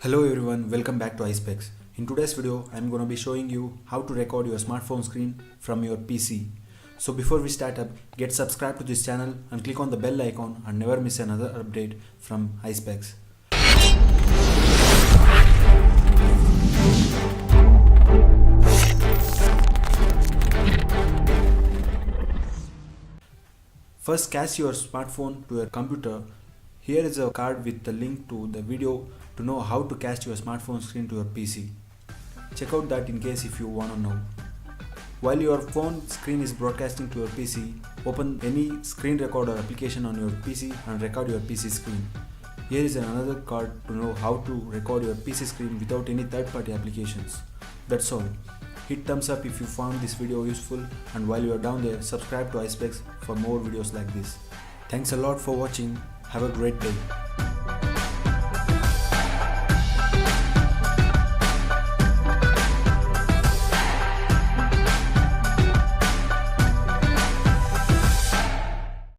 Hello everyone, welcome back to iSpecss. In today's video, I'm going to be showing you how to record your smartphone screen from your PC. So before we start up, get subscribed to this channel and click on the bell icon and never miss another update from iSpecss. First, cast your smartphone to your computer. Here is a card with the link to the video to know how to cast your smartphone screen to your PC. Check out that in case if you want to know. While your phone screen is broadcasting to your PC, open any screen recorder application on your PC and record your PC screen. Here is another card to know how to record your PC screen without any third-party applications. That's all. Hit thumbs up if you found this video useful, and while you are down there, subscribe to iSpecss for more videos like this. Thanks a lot for watching. Have a great day.